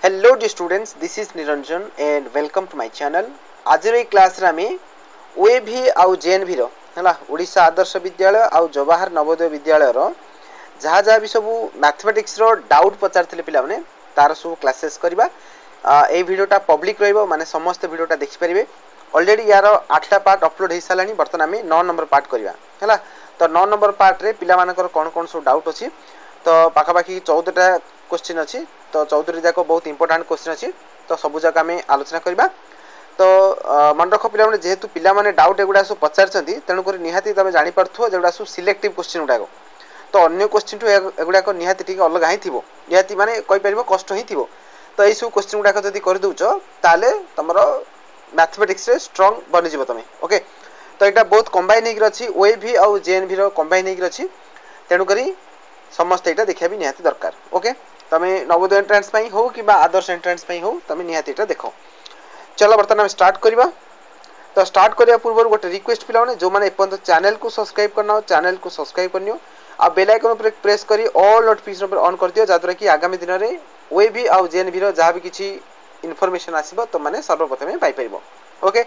Hello dear students, this is Niranjan and welcome to my channel. आज रे class रे आमे ओएभी आउ जेएनवी रो हला ओडिशा आदर्श विद्यालय आउ जवाहर नवोदय विद्यालय रो जहा जहा भी सब मैथमेटिक्स रो डाउट पचारथिले पिला माने तार सब क्लासेस करबा ए वीडियोटा पब्लिक रहइबो माने समस्त वीडियोटा देखि परिबे ऑलरेडी यार 8टा पार्ट अपलोड हे सालानी बर्तन आमे 9 नंबर पार्ट करबा हला तो 9 नंबर पार्ट रे पिला मानकर कोन कोन सब डाउट अछि तो पाखा पाखी 14टा क्वेश्चन अछि तो 14 जाको बहुत इंपोर्टेंट क्वेश्चन अछि तो सब जगह आमे आलोचना करबा तो मन रख पिला माने जेहेतु पिला माने डाउट एगुडा सब पचार छथि तेनु करी निहाती तमे जानि परथो जेगुडा सब सिलेक्टिव क्वेश्चन उडा तो अन्य क्वेश्चन टू एगुडा को निहाती ठीक अलग हाई थिबो निहाती माने कहि परिबो कष्ट ही थिबो तो एई सब क्वेश्चन उडा जदी कर दउचो ताले तमरो मैथमेटिक्स रे स्ट्रांग बनि जिवो तमे ओके तो एटा बहुत कंबाइन हेक रछि ओएवी आ जेएनवी रो कंबाइन हेक रछि तेनु करी समस्त एटा देखिया भी निहाती दरकार ओके तमे नवोदय एंट्रेंस पई हो कि आदर्श एंट्रेंस पई हो तमे निहाती एटा देखो चलो बर्तमान हम स्टार्ट करिबा तो स्टार्ट करिया पूर्व गोटे रिक्वेस्ट पिला माने जो माने एपन चैनल को सब्सक्राइब करना चैनल को सब्सक्राइब करनियो आ बेल आइकन पर प्रेस करी ऑल नोटिफिकेशन पर ऑन कर दियो जादरा कि आगामी दिन रे ओएवी आ जेएनवी रो जहा भी किछि इन्फॉर्मेशन आसीबो तो माने सर्वप्रथमे पाई परिबो ओके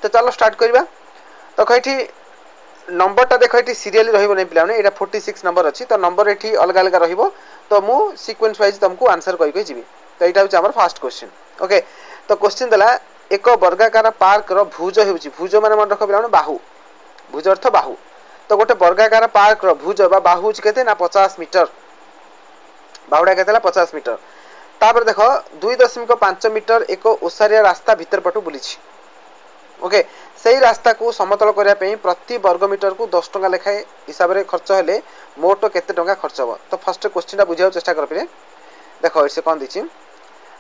तो चलो स्टार्ट करिबा तो कहिठी नंबर ता देखो एठी सीरियली रहिबो नै पिला माने एटा 46 नंबर अछि तो नंबर एठी अलग अलग रहिबो तो मु सीक्वेंस वाइज तुमको आंसर कहि कहि जिवि तो एटा होछि हमर फर्स्ट क्वेश्चन ओके तो क्वेश्चन दला एक वर्गाकार पार्क रो भुज हेउछि भुज माने मन रखो पिला माने बाहु भुज अर्थ बाहु तो गोटे वर्गाकार पार्क रो भुज बा बाहु छि केते ना 50 मीटर बाहुडा केतेला 50 मीटर तापर देखो 2.5 मीटर एक ओसारिया रास्ता भीतर पटु बुलिछि ओके सेही रास्ता को समतल करिया पई प्रति वर्ग मीटर को 10 टका लेखाए हिसाब रे खर्च हेले मोट केते टका खर्च हो तो फर्स्ट क्वेश्चन ता बुझाउ चेष्टा कर पिले देखो इसे कोन दिछि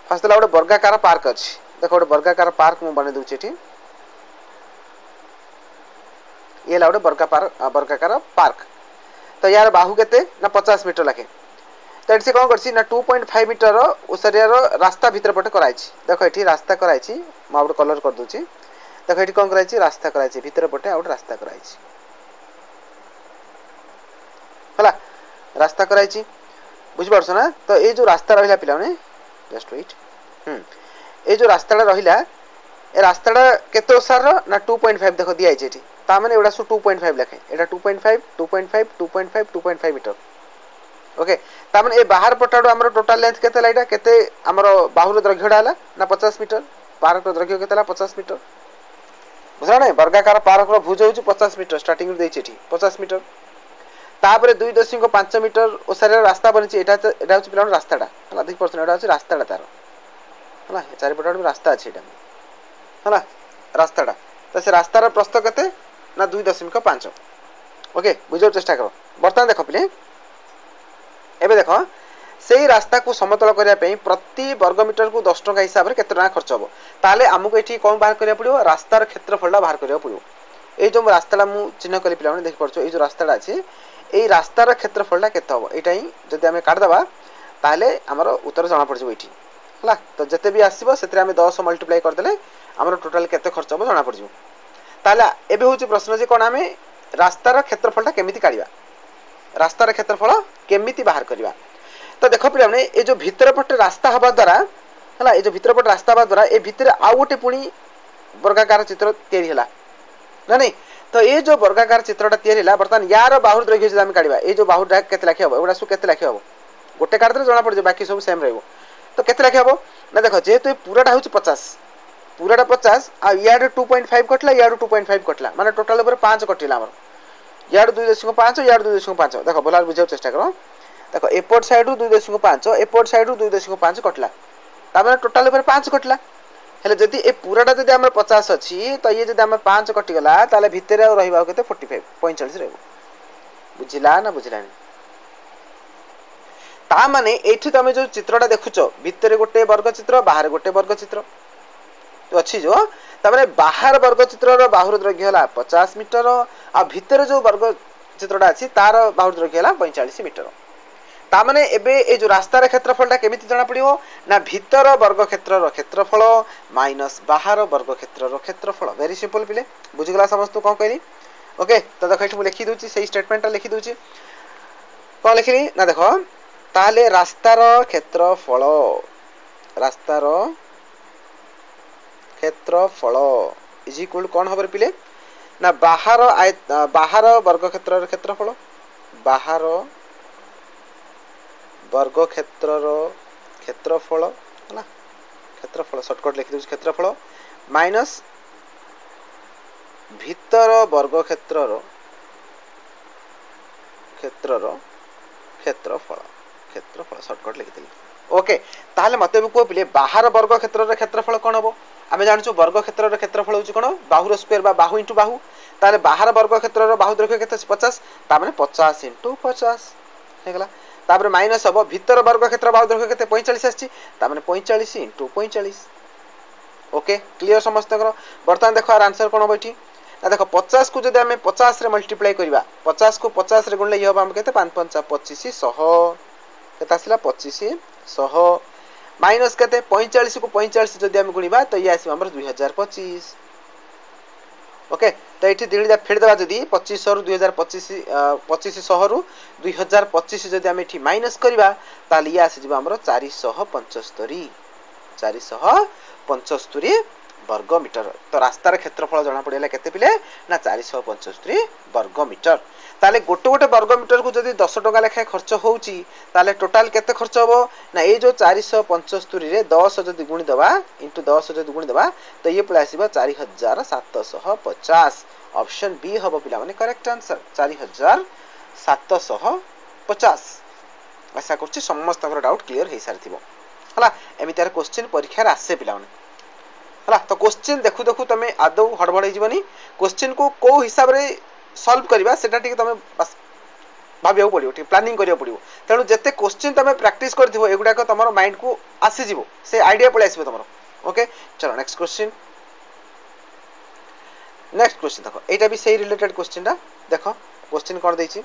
फर्स्ट ला गोटे वर्गाकार पार्क अछि देखो गोटे वर्गाकार पार्क मु बने दउछि एठी ये ला गोटे वर्गाकार पार्क तो यार बाहु केते ना 50 मीटर लागे तो एठी से कोन करछि ना 2.5 मीटर ओसरिया रो रास्ता भीतर पटे कराइछि देखो एठी रास्ता कराइछि म आउट कलर कर दउछि देखो एठी कोन कराइछि रास्ता कराइछि भीतर पटे आउट रास्ता कराइछि हला रास्ता कराइछि बुझ परछ ना तो ए जो रास्ता रहिला पिला ने जस्ट वेट ए जो रास्ताडा रहिला ए रास्ताडा केते ओसार ना 2.5 देखो दिया आइछि एठी ता माने एडा सु 2.5 लखे एडा 2.5 2.5 2.5 2.5 मीटर ओके ता माने ए बाहर पटाडो हमरो टोटल लेंथ केते लाइडा केते हमरो बाहुर दर्घ्यडा हला ना 50 मीटर पार्क दर्घ्य केते ला 50 मीटर बुझला नै वर्गाकार पार्क रो भुज होछि 50 मीटर स्टार्टिंग रे दैछि एठी 50 मीटर तापरे 2.5 मीटर ओसारे रास्ता बनिछि एटा होछि पिलान रास्ताडा हला 10% एटा होछि रास्ताडा तार हला चारि पटाडो रास्ता अछि एटा हला रास्ताडा तो से रास्तार प्रस्थ केते ना 2.5 ओके बुझो चेष्टा करो बर्तमान देखो पिले एबे देखो सेही रास्ता को समतल करिया पई प्रति वर्ग मीटर को 10 टका हिसाब रे केते टका खर्च होबो ताले हमको एठी कोन बाहर करिया पड़ियो रास्तार क्षेत्रफलडा बाहर करिया पड़ियो ए जो रास्ताडा मु चिन्ह करि पिला माने देख परछो ए जो रास्ताडा अछि ए रास्तार क्षेत्रफलडा केते होबो एटा ही जदि हमें काट दबा ताले हमर उत्तर जाना पड़ जबो एठी हला तो जते भी आसीबो सेतरे हमें 10 मल्टीप्लाई कर देले हमर टोटल केते खर्च होबो जाना पड़ जबो ताले एबे होछि प्रश्न जे कोन हमें रास्तार क्षेत्रफलडा केमिति काढिबा रास्तार क्षेत्रफल केमिति बाहर करिबा तो देखो पिला माने ए जो भीतर पटे रास्ता हबा द्वारा हला ए जो भीतर पटे रास्ता हबा द्वारा ए भीतर आउ गोटे पुणी वर्गाकार चित्र तयारी हला ना नहीं तो ए जो वर्गाकार चित्रटा तयारी हला बर्तमान यार बाहुर दर्घ्य जे हम काढिबा ए जो बाहुर केते लाखे हबो एगुडा सु केते लाखे हबो गोटे काढ दे जाना पड़ जे बाकी सब सेम रहबो तो केते लाखे हबो ना देखो जेहेतु पूराटा होछि 50 पूराटा 50 आ यार 2.5 कटला यार 2.5 कटला माने टोटल ऊपर 5 कटिला हमर यार 2.5 यार 2.5 देखो बोलार बुझाउ चेष्टा करो देखो एपोर्ट साइड रु 2.5 एपोर्ट साइड रु 2.5 कटला ता माने टोटल ऊपर 5 कटला हेले जदी ए पूराटा जदी हमर 50 अछि तो ये जदी हमर 5 कटि गला ताले भितरे रहिबा केते 45 45 रहबो बुझिला ना बुझिलानी ता माने एठी तमे जो चित्रटा देखुचो भितरे गोटे वर्ग चित्र बाहर गोटे वर्ग चित्र तो अछि जो ता माने बाहर वर्ग चित्र रो बाहुर दर्घ्य हला 50 मीटर आ भितरे जो वर्ग चित्रटा अछि तार बाहुर दर्घ्य हला 45 मीटर ता माने एबे ए जो रास्तार क्षेत्रफलटा केमिति जाना पड़ियो ना भीतर वर्ग क्षेत्र रो क्षेत्रफल माइनस बाहर वर्ग क्षेत्र रो क्षेत्रफल वेरी सिंपल पिले बुझ गला समस्त कोन कहली ओके तो देखो एठी मु लिखि दोची सही स्टेटमेंटटा लिखि दोची कोन लिखिली ना देखो ताले रास्तार क्षेत्रफल रास्तार क्षेत्रफल इज इक्वल कौन हम पिले ना बाहर वर्ग क्षेत्र क्षेत्रफल बाहर वर्ग क्षेत्र क्षेत्रफल है क्षेत्रफल शॉर्टकट लिखि दउछ क्षेत्रफल माइनस भीतर वर्ग क्षेत्र क्षेत्रफल क्षेत्रफल शॉर्टकट लिखिदिली ओके ताहले मते भी को पिले बाहर वर्ग क्षेत्र क्षेत्रफल कोन हबो आमे जानछु वर्ग क्षेत्र क्षेत्रफल होछि कोन बाहुर स्क्वायर बा बाहु इनटू बाहु ताले बाहर वर्ग क्षेत्र बाहु दैर्घ्य केते 50 ता माने 50 * 50 हे गला तापर माइनस हबो भीतर वर्ग क्षेत्र बाहु दैर्घ्य केते 45 आछि ता माने 45 * 45 ओके क्लियर समस्त कर वर्तमान देखो आर आंसर कोन बैठी ना देखो 50 को जदि हमें 50 रे मल्टीप्लाई करबा 50 को 50 रे गुणले ये हम केते 5 5 25 100 केते आसिला 25 100 माइनस केते 45 को 45 जदि हम गुणिबा तो ये आसी हमर 2025 ओके तो एठी दिलजा फेड देबा जदि 2500 रु 2025 2500 रु 2025 जदि हम एठी माइनस करबा ताली ये आसी जिबा हमर 475 वर्ग मीटर तो रास्तार क्षेत्रफल जना पड़ेला केते पिले ना 475 वर्ग मीटर ताले गोटे गोटे वर्ग मीटर को जदि 10 टका लेखा खर्च होउची ताले टोटल केते खर्च होबो ना ए जो 475 रे 10 जदि गुणी दबा इनटू 10 जदि गुणी दबा तो ये पळे आसीबा 4750 ऑप्शन बी हबो पिला माने करेक्ट आंसर 4750 आशा करछि समस्त डाउट क्लियर हे सारथिबो हला एमितार क्वेश्चन परीक्षा रे आसे पिला माने हला तो क्वेश्चन देखु देखु तमे आदौ हड़बड़ जीवनी क्वेश्चन को को हिसाब रे सॉल्व करबा सेटा ठीक तमे बस भाबियो पड़ियो ठीक प्लानिंग करियो पड़ियो तेनु जते क्वेश्चन तमे प्रैक्टिस करथिबो एगुडा को तमरो माइंड को आसी जीवो से आईडिया पळे आसीबो तमरो ओके चलो नेक्स्ट क्वेश्चन देखो एटा भी सही रिलेटेड क्वेश्चन दा देखो क्वेश्चन कोन दैछि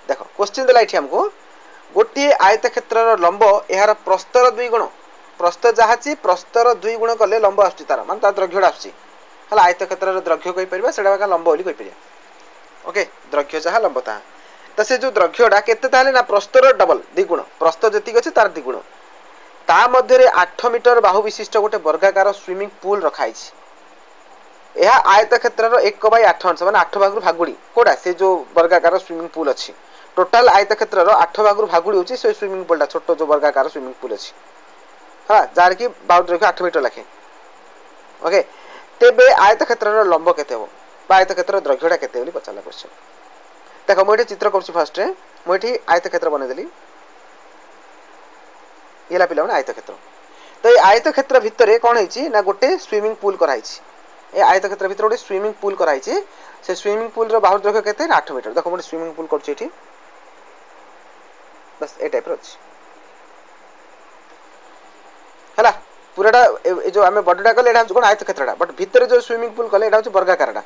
देखो क्वेश्चन देला इठी हमको गोटी आयत क्षेत्रर लंब एहार प्रस्तर 2 गुण प्रस्थ जहाची प्रस्तर 2 गुण कले लंब आछि तार मान ता द्रघ्यडा आछि हला आयत क्षेत्रर द्रघ्य कहि परिबा सेडा का लंब बोली कहि परिया ओके द्रघ्य जहा लंब ता त से जो द्रघ्यडा केते ताले ना प्रस्तर डबल 2 गुण प्रस्थ जति अछि तार 2 गुण ता मध्ये रे 8 मीटर बाहु विशिष्ट गोटे वर्गाकार स्विमिंग पूल रखाइ छि एहा आयत क्षेत्रर 1/8 अंश माने 8 भागरु भागुडी कोडा से जो वर्गाकार स्विमिंग पूल अछि टोटल आयत क्षेत्रर 8 भागरु भागुडी होछि से स्विमिंग पूलटा छोटो जो वर्गाकार स्विमिंग पूल अछि हां जार की बाउंड रखो 8 मीटर लाखे ओके तेबे आयत क्षेत्रर लंब केते हो बा आयत क्षेत्र द्रघ्यटा केते बोली पचाला क्वेश्चन देखो मोइठी चित्र करछु फर्स्ट रे मोइठी आयत क्षेत्र बने देली येला पिला आयत क्षेत्र तो ए आयत क्षेत्र भितरे कोन हैछि ना गोटे स्विमिंग पूल कराइ छि ए आयत क्षेत्र भितर गोटे स्विमिंग पूल कराइ छि से स्विमिंग पूल रो बाउंड रखो केते 8 मीटर देखो मोइठी स्विमिंग पूल करछु एठी बस ए टाइप रो अछि हला पूराटा ए जो हमें बॉडीटा कले एटा कोन आयत क्षेत्रटा बट भीतर जो स्विमिंग पूल कले एटा वर्गाकारटा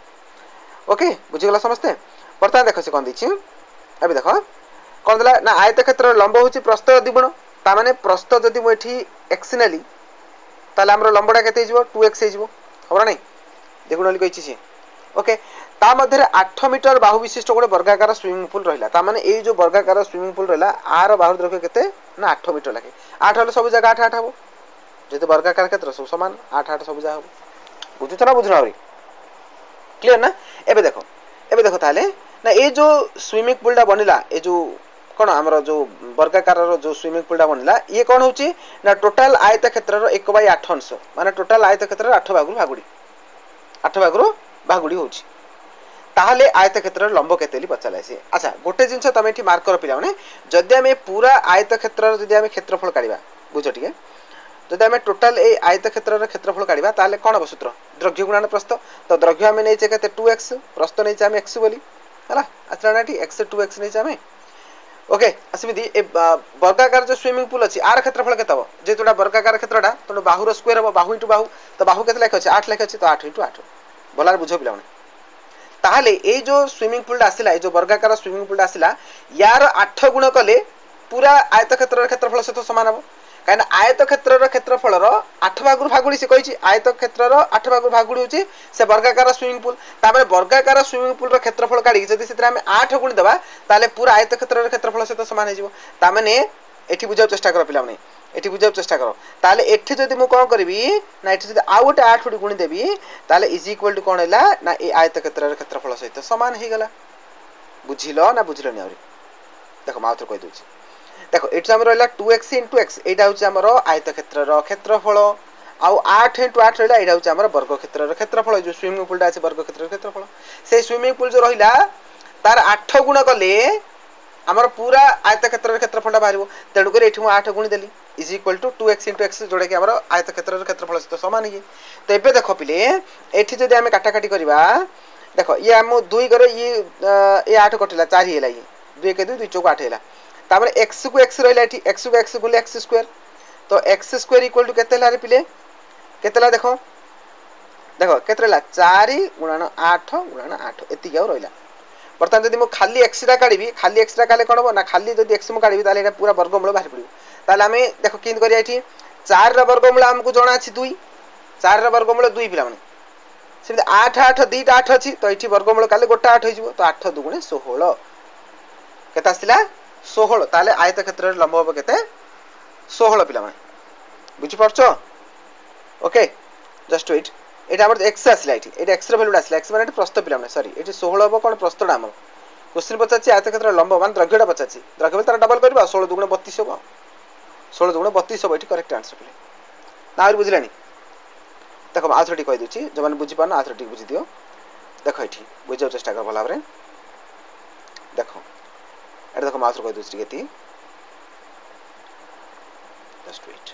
ओके बुझि गला समझते परता देखो से कोन दिछि अबे देखो कोन देला ना आयत क्षेत्र लंब होछि प्रस्थ 2 गुण ता माने प्रस्थ जदि मो एठी x नेली ताले हमरो लंबटा केते हिजबो 2x हिजबो हमरा नै देखुनली कहिछि से ओके ता मध्ये 8 मीटर बाहु विशिष्ट गोटे वर्गाकार स्विमिंग पूल रहिला ता माने ए जो वर्गाकार स्विमिंग पूल रहिला आर बाहु द्रव्य केते ना 8 मीटर लागे 8 हले सब जगह 8 8 हबो जेते वर्गाकार क्षेत्र सब समान 8 8 सब जा हबो बुझुछ ना बुझना हरी क्लियर ना एबे देखो ताले ना ए जो स्विमिंग पूलटा बनिला ए जो कोन हमरो जो वर्गाकार रो जो स्विमिंग पूलटा बनिला ये कोन होची ना टोटल आयत क्षेत्र रो 1/8 अंश माने टोटल आयत क्षेत्र 8 भागरु भागुडी होची ताहले आयत क्षेत्र लंब केतेली पचाला से अच्छा गोटे जिंस तमे एठी मार्क कर पिला माने जदि हम पूरा आयत क्षेत्र जदि हम क्षेत्रफल काढिबा बुझो ठीक है जदि हम टोटल ए आयत क्षेत्र क्षेत्रफल काढिबा ताले कोन सूत्र द्रघ्य गुणन प्रस्थ तो द्रघ्य हम नै छै केते 2x प्रस्थ नै छै हम x बोली हला अच्छा नाटी x 2x नै छै हम ओके असमिति ए वर्गाकार जो स्विमिंग पूल अछि आर क्षेत्रफल केते हो जे तोडा वर्गाकार क्षेत्रडा तो बाहुर स्क्वायर हो बाहु इनटू बाहु तो बाहु केते लेख अछि 8 लेख अछि तो 8 * 8 बोलार बुझो पिला माने ताहले ए जो स्विमिंग पूल आसिला ए जो वर्गाकार स्विमिंग पूल आसिला यार 8 गुण कले पूरा आयत क्षेत्र क्षेत्रफल सहित समान हो काना आयत क्षेत्र क्षेत्रफल 8 भागरु भागुडी से कहिछि आयत क्षेत्र 8 भागरु भागुडी होछि से वर्गाकार स्विमिंग पूल तामे वर्गाकार स्विमिंग पूल रो क्षेत्रफल काढी जदि सेतरा हम 8 गुण देबा ताले पूरा आयत क्षेत्र क्षेत्रफल सहित समान हे जिवो ता माने एठी बुझाव चेष्टा कर पिला माने एठी बुझाउ चेष्टा करो ताले एठी जदी मु कोन करबी ना एठी जदी आ गोटे 8 गुणी देबी ताले इज इक्वल टू कोन हैला ना ए आयतक्षेत्रर क्षेत्रफल सहित समान हे गला बुझिलो ना बुझिलो नि आउरी देखो माउथर कहि दोछि देखो एठी हमर रहला 2x * x एटा होछि हमर आयतक्षेत्रर क्षेत्रफल आउ 8 * 8 रहला एटा होछि हमर वर्ग क्षेत्रर क्षेत्रफल जो स्विमिंग पूल ता अछि वर्ग क्षेत्रर क्षेत्रफल से स्विमिंग पूल जो रहिला तार 8 गुण कले हमर पूरा आयतक्षेत्रर क्षेत्रफल बाहरिबो तेडु करे एठी मु 8 गुणी देली is equal to 2x * x जोडे कि हमर आयतक्षेत्रर क्षेत्रफल सहित समान हे तो एबे देखो पिले एठी जदी हम काटाकाटी करबा देखो ये हम 2 करे ये 8 कटिला 4 हेला ये 2 के 2 2 चौक 8 हेला तापर x को x रहला एठी x को x गुले x स्क्वायर तो x स्क्वायर इक्वल टू केते ला रे पिले केते ला देखो देखो केते रहला 4 * 8 * 8 एति के रहला बर्तमान जदी मु खाली x रा काढिबी खाली x रा काले कोन हो ना खाली जदी x मु काढिबी ताले एटा पूरा वर्गमूल बाहर पडिबो ताले हमें देखो किन करिया एठी 4 रा वर्गमूल हमकु जणा अछि 2 4 रा वर्गमूल 2 पिला माने सेमते 8 8 2टा 8 अछि तो एठी वर्गमूल काले गोटा 8 होइजिवो तो 8 2 * 16 केता आसिला 16 ताले आयतक्षेत्रर लंब हो केते 16 पिला माने बुझि परछो ओके जस्ट वेट एटा हमर x आसिला एठी एटा x रा वैल्यू आसिला x माने एठी प्रस्थ पिला माने सॉरी एठी 16 हो कोन प्रस्थटा हमर क्वेश्चन पचाछि आयतक्षेत्रर लंब मान द्रव्यटा पचाछि द्रव्य तार डबल करबा 16 2 * 32 हो 16 2 * 32 हो एठी करेक्ट आंसर पिले ना और बुझिलानी देखो आथरटी कहि दोछि जे माने बुझि पाना आथरटी बुझि दियो देखो एठी बुझाउ चेष्टा कर भला बरे देखो एटा देखो माथर कहि दोछि केति जस्ट वेट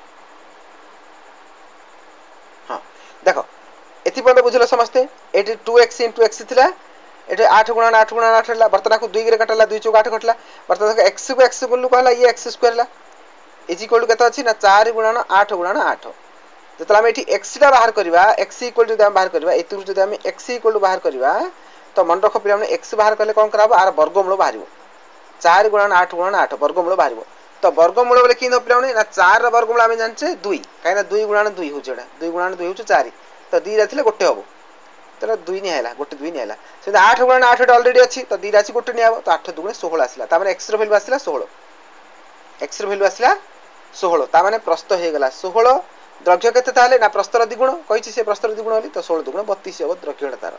हां देखो एति पन्द बुझलो समस्ते एटी 2x * x थिला एटी 8 * 8 * 8 हला बर्तन को 2 रे कटला 2 चौक 8 कटला बर्तन देखो x को x गुल्लू कहला ये x स्क्वायर ला इज इक्वल टू केता अछि ना 4 * 8 * 8 जतला हम एठी x टा बाहर करबा x इक्वल टू हम बाहर करबा एतु जदि हम x इक्वल टू बाहर करबा तो मन रखो पिला हमने x बाहर करले कोन कराबो आर वर्गमूल बाहरिबो 4 * 8 * 8 वर्गमूल बाहरिबो तो वर्गमूल बोले किन पिला हमने ना 4 रा वर्गमूल हम जानचे 2 काहे ना 2 * 2 होछ एटा 2 * 2 होछ 4 तो 2 रा थिले गोटे हबो तला 2 नि हैला गोटे 2 नि हैला से 8 * 8 ऑलरेडी अछि तो 2 राची गोटे नि आबो तो 8 2 * 16 आसिला त माने x रो वैल्यू आसिला 16 x रो वैल्यू आसिला 16 त माने प्रस्थ हे गेला 16 द्रव्य केते ताले ना प्रस्थर द्विगुण कहिछि से प्रस्थर द्विगुण होली तो 16 2 * 32 हो द्रव्यटा तार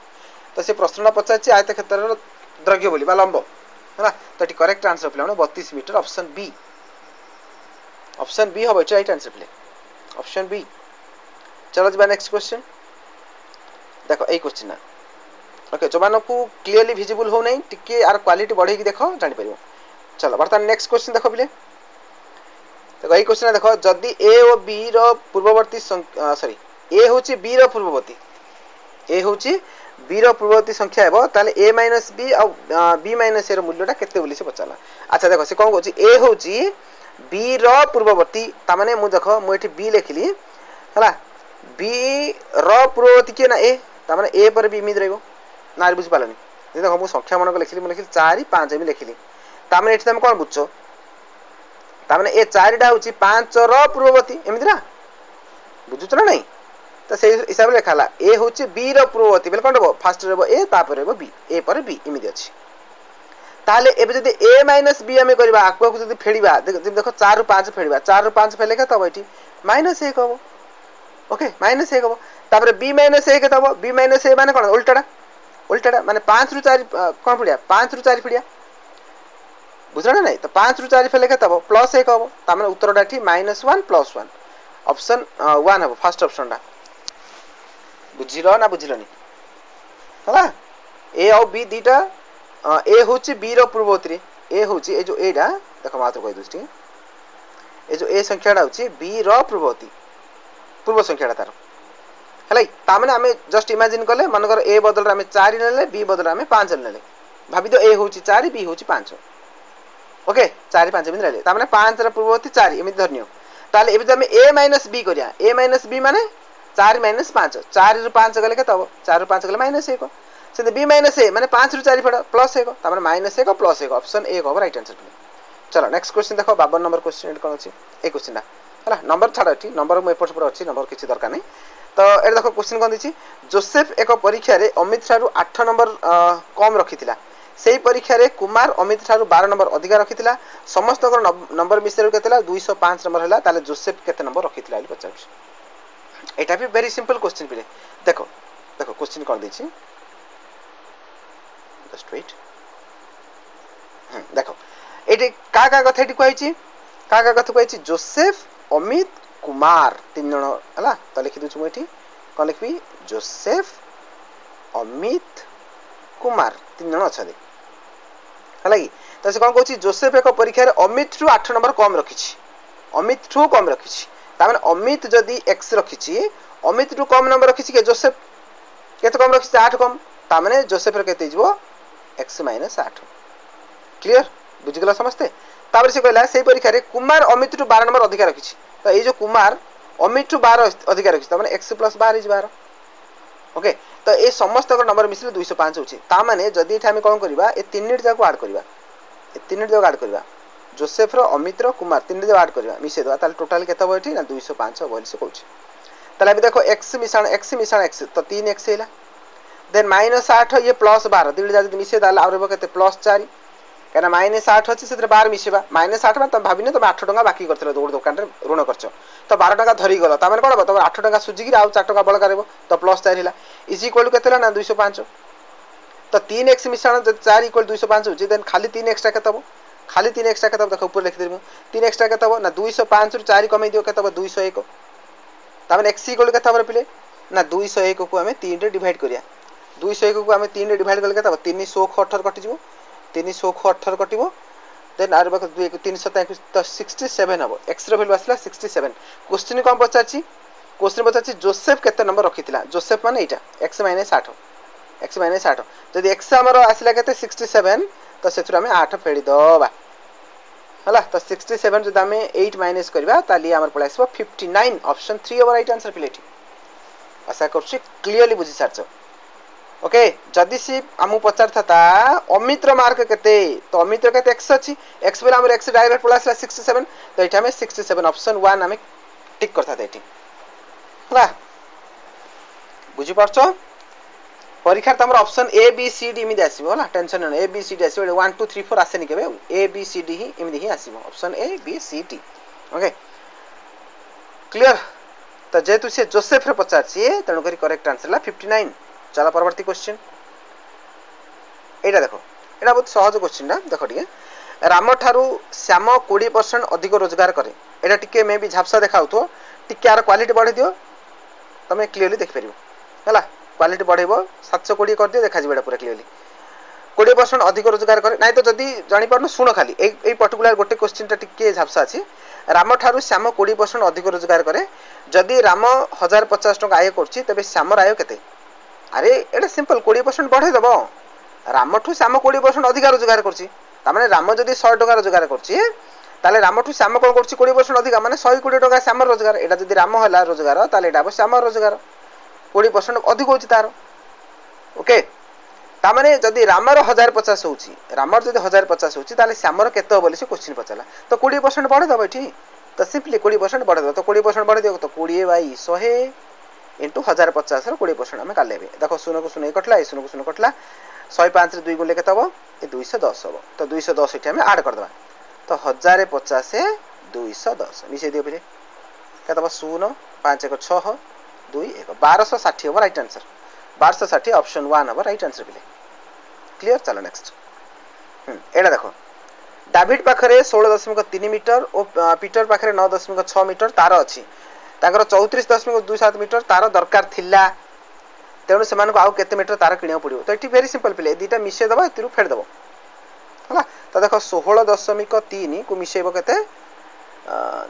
तो से प्रश्न पचाछि आयतक्षेत्रर द्रव्य बोली बा लंब हला तो एटी करेक्ट आंसर पिला 32 मीटर ऑप्शन बी हो राइट आंसर पिले ऑप्शन बी चलो जी नेक्स्ट क्वेश्चन देखो ए क्वेश्चन ना ओके जो मानो को क्लियरली विजिबल हो नहीं टिके आर क्वालिटी बढ़े की देखो जानि परिबो चलो बर्तमान नेक्स्ट क्वेश्चन देखो पिले देखो ए क्वेश्चन देखो जदी ए और बी रो पूर्ववर्ती सॉरी ए होची बी रो पूर्ववर्ती ए होची बी रो पूर्ववर्ती संख्या हेबो ताले a - b और b - a रो मूल्यटा केते बोली से पचाला अच्छा देखो से कोन कहूची a होची b रो पूर्ववर्ती ता माने मु देखो मु एठी b लिखली हला b रो पूर्ववर्ती के ना a ता माने a पर b इमिद रहइबो ना बुझ पालनी देखो मु संख्या मन को लिखली मु लिखली 4 5 भी लिखली ता माने एठी तुम कोन बुझछो ता माने ए 4 टा होची 5 रो पूर्ववर्ती एमिद ना बुझुछ ना नहीं तो से हिसाब ले लिखाला ए होची बी रो पूर्ववर्ती बेल कोन फर्स्ट रहबो ए तापर रहबो बी ए पर बी इमिदि अछि ताले एबे जदी a - b हमें करबा आको को जदी फेडिबा देखो 4 ରୁ 5 फेडिबा 4 ରୁ 5 फेले के तब एठी -1 होबो ओके -1 होबो तापर b - 1 के तब b - a माने कोन उल्टाडा माने 5 ରୁ 4 कोन पडिया 5 ରୁ 4 पडिया बुझना नहीं तो 5 ରୁ 4 फेले के तब +1 होबो ता माने उत्तरडा एठी -1 + 1 ऑप्शन 1 होबो फर्स्ट ऑप्शन डा बुझिलो ना बुझिलोनी हला ए और बी दीटा ए होची बी रो पूर्ववर्ती ए होची ए जो एडा देखो मात्र कहि दोस्ती ए जो ए संख्याडा होची बी रो पूर्ववर्ती पूर्व संख्याडा तार हलै ता माने हमें जस्ट इमेजिन करले मनकर ए बदल हमें 4 लेले बी बदल हमें 5 लेले भाबी तो ए होची 4 बी होची 5 ओके 4 5 बिंद लेले ता माने 5 रो पूर्ववर्ती 4 एमि धरनियो ताले एबे हमें a - b करिया a - b माने 4 - 5 4 ରୁ 5 गले के तब 4 ରୁ 5 गले -1 से b - a माने 5 ରୁ 4 फड़ +1 त माने -1 + 1 ऑप्शन 1 हो राइट आंसर चलो नेक्स्ट क्वेश्चन देखो 52 नंबर क्वेश्चन एड कोन अछि ए क्वेश्चन हला नंबर छाड़ अछि नंबर मु एपोर्ट पर अछि नंबर किछि दरकार नै तो ए देखो क्वेश्चन कोन दिछि जोसेफ एक परीक्षा रे अमित शाह रु 8 नंबर कम रखिथिला सेही परीक्षा रे कुमार अमित ठारू 12 नंबर अधिका रखिथिला समस्त नंबर मिसेर केतेला 205 नंबर हला ताले जोसेफ केते नंबर रखिथिला बलि पचार एटा भी वेरी सिंपल क्वेश्चन पिले देखो देखो क्वेश्चन कोन दैछि जस्ट वेट देखो एटी का कथा एटी कहैछि का कथा कहैछि जोसेफ अमित कुमार तीन जण हला त लिखि दछु म एटी कोन लिखबी जोसेफ अमित कुमार तीन जण अछदे हला कि त से कोन कहछि जोसेफ एक परीक्षा रे अमित रु 8 नंबर कम रखिछि अमित रु कम रखिछि त माने अमित जदी x रखिछि अमित रु कम नंबर रखिछि के जोसेफ केते कम रखिछि 8 कम त माने जोसेफ रे केते जिवो x - 8 क्लियर बुझिगला समझते तापर से कहला सेही परीक्षा रे कुमार अमित रु 12 नंबर अधिकार रखिछि त ए जो कुमार अमित रु 12 अधिकार रखिछि त माने x + 12 इज 12 ओके तो ए समस्त नंबर मिसले 205 होछि ता माने जदी एठा हम कोन करबा ए तीन निट जाको ऐड करबा ए तीन निट जाको ऐड करबा जोसेफ रो अमित रो कुमार तीन निट जाको ऐड करबा मिसे दवा ताले टोटल केते हो एठी ना 205 बोल से कहउछि ताले अभी देखो x मिसाण x तो 3x हैला देन -8 ये +12 तीन जाको मिसे दाल आरो केते +4 कहना -8 अछि सेते 12 मिसेबा -8 बा त भाबिने त 8 टका बाकी करथले दोड़ दुकान रे ऋण करछ तो 12 टका धरी गलो त माने कोन बा त 8 टका सुजी गिर आ 4 टका बळ करबो तो +4 हिला इज इक्वल केतेला ना 205 तो 3x मिश्रण 4 = 205 होची देन खाली 3x टा केतबो खाली 3x टा केतबो देखो ऊपर लिख देबो 3x टा केतबो ना 205 रु 4 कमै दियो केतबो 201 त माने x = केतबो पिले ना 201 को हमें 3 रे डिवाइड करिया 201 को हमें 3 रे डिवाइड करले केतबो 318 कटि जिवो 318 कटिबो देन आर बाक 321 तो 67 हबो x रो वैल्यू आसला 67 क्वेश्चन कोन पचाछि क्वेश्चन पचाछि जोसेफ केते नंबर रखिथिला जोसेफ माने एटा x - 8 x - 8 जदि x हमरो आसला केते 67 तो सेथुरा में 8 फेडी दबा हला तो 67 जदि हमें 8 माइनस करबा ताली हमर पळे आसबो 59 ऑप्शन 3 ओवर राइट आंसर प्लेट आशा करछि क्लियरली बुझि सारछ ओके जदि सी हमु पचार था अमित रो मार्क केते तो अमित रो केते x अछि x बेला हमर x डायरेक्ट पळे आसला 67 तो एटा में 67 ऑप्शन 1 हमें टिक करथा एटी हला बुझि परछो परीक्षा तमर option A B C D इमिदि आसीबो हला टेंशन न ए बी सी डी आसीबो 1 2 3 4 आसेनी केबे ए बी सी डी ही इमिदि ही आसीबो option A B C D okay clear तो जेतु से जोसेफ रे पचारछि तणु करी करेक्ट आंसर ला 59 चला परवर्ती क्वेश्चन एटा देखो एटा बहुत सहज क्वेश्चन ना देखो ठीक है राम ठारू श्याम 20% अधिक रोजगार करे एटा टिके मे भी झापसा देखाउतो टिके आर क्वालिटी बढ़े दियो तमे क्लियरली देख परिबो हला क्वालिटी बढ़ेबो 720 कर दियो देखा जिबेडा पूरा क्लियरली 20% अधिक रोजगार करे नाही तो जदी जानि परनो सुनो खाली ए पर्टिकुलर गोटे क्वेश्चन टा टिके झापसा अछि राम ठारू श्याम 20% अधिक रोजगार करे जदी राम 1050 टका आय करछि तबे श्याम आय केते अरे एटा सिंपल 20% बढ़े दबो रामठू श्याम 20% अधिक रोजगार करछि त माने राम जदी 100 टका रोजगार करछि ताले रामठू श्याम कोन करछि 20% अधिक माने 120 टका श्याम रोजगार एटा जदी राम हला रोजगार ताले एटा श्याम रोजगार 20% अधिक होछि तार ओके ता माने जदी रामर 1050 होछि रामर जदी 1050 होछि ताले श्यामर केते बोली से क्वेश्चन पचला तो 20% बढ़े दबो एठी तो सिंपली 20% बढ़े दबो तो 20% बढ़े दियो तो 20/100 into 1050 रो 20% हमें काल लेबे देखो सुनो को सुनो कटला ए सुनो को सुनो कटला 105 रे 2 गुले केतबो ए 210 हबो तो 210 एठी हमें ऐड कर देबा तो 1050 से 210 मिसे दियो फिर केतबो 0 5 1 6 2 1 1260 हबो राइट आंसर 1260 ऑप्शन 1 हबो राइट आंसर बिले क्लियर चलो नेक्स्ट एडा देखो डेविड पाखरे 16.3 मीटर और पीटर पाखरे 9.6 मीटर तार अछि ताकर 34.27 मीटर तार दरकार थिला तेणु से आउ केते मीटर तार किणिया पड़ो तो ये वेरी सिंपल पिले दीटा मिसे दबा एतिरु फेड दबो हला तो देखो 16.3 को मिसेबो केते